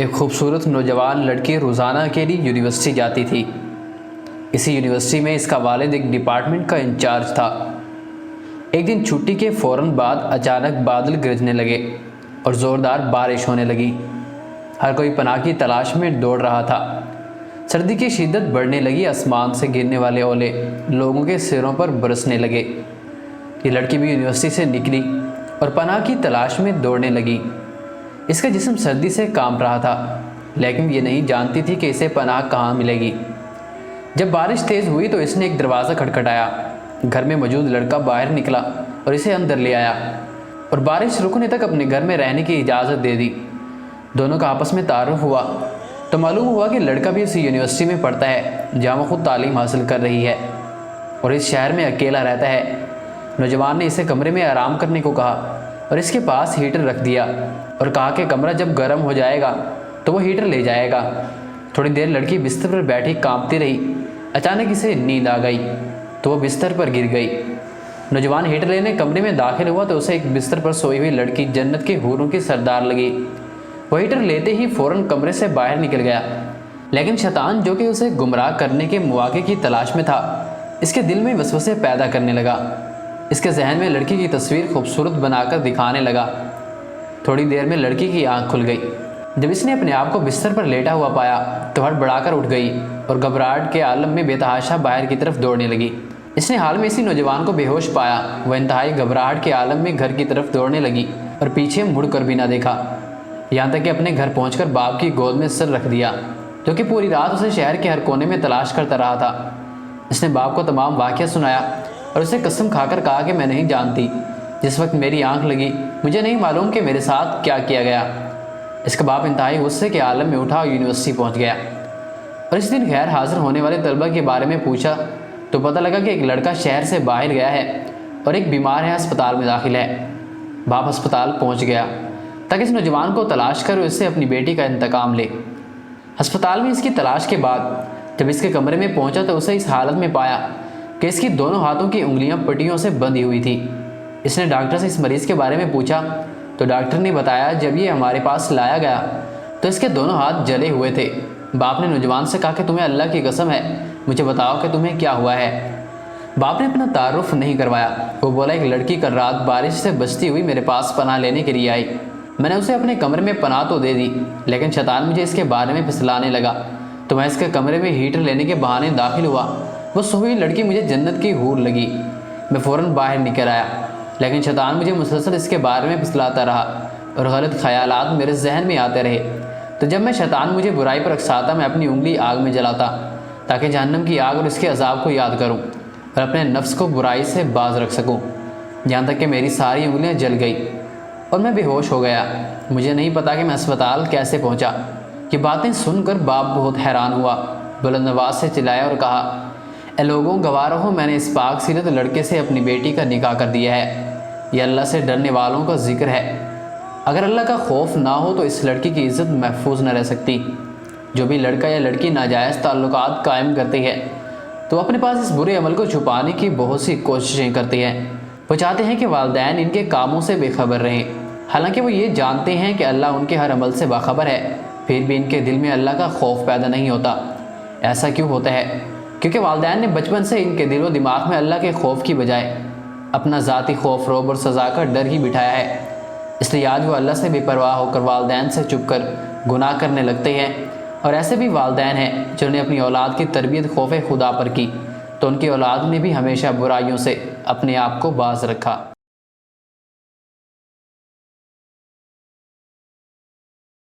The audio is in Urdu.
ایک خوبصورت نوجوان لڑکی روزانہ کے لیے یونیورسٹی جاتی تھی۔ اسی یونیورسٹی میں اس کا والد ایک ڈپارٹمنٹ کا انچارج تھا۔ ایک دن چھٹی کے فوراً بعد اچانک بادل گرجنے لگے اور زوردار بارش ہونے لگی۔ ہر کوئی پناہ کی تلاش میں دوڑ رہا تھا۔ سردی کی شدت بڑھنے لگی، آسمان سے گرنے والے اولے لوگوں کے سروں پر برسنے لگے۔ یہ لڑکی بھی یونیورسٹی سے نکلی اور پناہ کی تلاش میں دوڑنے لگی۔ اس کا جسم سردی سے کانپ رہا تھا، لیکن یہ نہیں جانتی تھی کہ اسے پناہ کہاں ملے گی۔ جب بارش تیز ہوئی تو اس نے ایک دروازہ کھٹکھٹایا۔ گھر میں موجود لڑکا باہر نکلا اور اسے اندر لے آیا اور بارش رکنے تک اپنے گھر میں رہنے کی اجازت دے دی۔ دونوں کا آپس میں تعارف ہوا تو معلوم ہوا کہ لڑکا بھی اسی یونیورسٹی میں پڑھتا ہے جہاں وہ خود تعلیم حاصل کر رہی ہے اور اس شہر میں اکیلا رہتا ہے۔ نوجوان نے اسے کمرے میں آرام کرنے کو کہا اور اس کے پاس ہیٹر رکھ دیا اور کہا کہ کمرہ جب گرم ہو جائے گا تو وہ ہیٹر لے جائے گا۔ تھوڑی دیر لڑکی بستر پر بیٹھی کانپتی رہی۔ اچانک اسے نیند آ گئی تو وہ بستر پر گر گئی۔ نوجوان ہیٹر لینے کمرے میں داخل ہوا تو اسے ایک بستر پر سوئی ہوئی لڑکی جنت کے حوروں کی سردار لگی۔ وہ ہیٹر لیتے ہی فوراً کمرے سے باہر نکل گیا، لیکن شیطان جو کہ اسے گمراہ کرنے کے مواقع کی تلاش میں تھا، اس کے دل میں وسوسے پیدا کرنے لگا۔ اس کے ذہن میں لڑکی کی تصویر خوبصورت بنا کر دکھانے لگا۔ تھوڑی دیر میں لڑکی کی آنکھ کھل گئی۔ جب اس نے اپنے آپ کو بستر پر لیٹا ہوا پایا تو ہڑبڑا کر اٹھ گئی اور گھبراہٹ کے عالم میں بے تحاشا باہر کی طرف دوڑنے لگی۔ اس نے حال میں اسی نوجوان کو بے ہوش پایا۔ وہ انتہائی گھبراہٹ کے عالم میں گھر کی طرف دوڑنے لگی اور پیچھے مڑ کر بھی نہ دیکھا، یہاں تک کہ اپنے گھر پہنچ کر باپ کی گود میں سر رکھ دیا، جو کہ پوری رات اسے شہر کے ہر کونے میں تلاش کرتا رہا تھا۔ اس نے باپ کو تمام واقعہ سنایا اور اسے قسم کھا کر کہا کہ میں نہیں جانتی، جس وقت میری آنکھ لگی مجھے نہیں معلوم کہ میرے ساتھ کیا کیا گیا۔ اس کا باپ انتہائی غصے کے عالم میں اٹھا اور یونیورسٹی پہنچ گیا اور اس دن غیر حاضر ہونے والے طلبہ کے بارے میں پوچھا تو پتہ لگا کہ ایک لڑکا شہر سے باہر گیا ہے اور ایک بیمار ہے، ہسپتال میں داخل ہے۔ باپ ہسپتال پہنچ گیا تاکہ اس نوجوان کو تلاش کر اس سے اپنی بیٹی کا انتقام لے۔ ہسپتال میں اس کی تلاش کے بعد جب اس کے کمرے میں پہنچا تو اسے اس حالت میں پایا کہ اس کی دونوں ہاتھوں کی انگلیاں پٹیوں سے بندھی ہوئی تھی۔ اس نے ڈاکٹر سے اس مریض کے بارے میں پوچھا تو ڈاکٹر نے بتایا جب یہ ہمارے پاس لایا گیا تو اس کے دونوں ہاتھ جلے ہوئے تھے۔ باپ نے نوجوان سے کہا کہ تمہیں اللہ کی قسم ہے، مجھے بتاؤ کہ تمہیں کیا ہوا ہے۔ باپ نے اپنا تعارف نہیں کروایا۔ وہ بولا ایک لڑکی کل رات بارش سے بچتی ہوئی میرے پاس پناہ لینے کے لیے آئی۔ میں نے اسے اپنے کمرے میں پناہ تو دے دی، لیکن شیطان مجھے اس کے بارے میں پھسلانے لگا تو میں اس کے کمرے میں ہیٹر لینے کے بہانے داخل ہوا۔ وہ سوئی لڑکی مجھے جنت کی حور لگی۔ میں فوراً باہر نکل آیا، لیکن شیطان مجھے مسلسل اس کے بارے میں پھسلاتا رہا اور غلط خیالات میرے ذہن میں آتے رہے۔ تو جب میں شیطان مجھے برائی پر اکساتا میں اپنی انگلی آگ میں جلاتا تاکہ جہنم کی آگ اور اس کے عذاب کو یاد کروں اور اپنے نفس کو برائی سے باز رکھ سکوں، یہاں تک کہ میری ساری انگلیاں جل گئی اور میں بے ہوش ہو گیا۔ مجھے نہیں پتا کہ میں اسپتال کیسے پہنچا۔ یہ باتیں سن کر باپ بہت حیران ہوا، بلند آواز سے چلایا اور کہا اے لوگوں گواہ رہو، میں نے اس پاک سیرت لڑکے سے اپنی بیٹی کا نکاح کر دیا ہے۔ یہ اللہ سے ڈرنے والوں کا ذکر ہے۔ اگر اللہ کا خوف نہ ہو تو اس لڑکی کی عزت محفوظ نہ رہ سکتی۔ جو بھی لڑکا یا لڑکی ناجائز تعلقات قائم کرتی ہے تو اپنے پاس اس برے عمل کو چھپانے کی بہت سی کوششیں کرتی ہے۔ وہ چاہتے ہیں کہ والدین ان کے کاموں سے بے خبر رہیں، حالانکہ وہ یہ جانتے ہیں کہ اللہ ان کے ہر عمل سے باخبر ہے، پھر بھی ان کے دل میں اللہ کا خوف پیدا نہیں ہوتا۔ ایسا کیوں ہوتا ہے؟ کیونکہ والدین نے بچپن سے ان کے دل و دماغ میں اللہ کے خوف کی بجائے اپنا ذاتی خوف، رعب اور سزا کا ڈر ہی بٹھایا ہے۔ اس لیے آج وہ اللہ سے بے پرواہ ہو کر والدین سے چھپ کر گناہ کرنے لگتے ہیں، اور ایسے بھی والدین ہیں جنہوں نے اپنی اولاد کی تربیت خوف خدا پر کی تو ان کی اولاد نے بھی ہمیشہ برائیوں سے اپنے آپ کو باز رکھا۔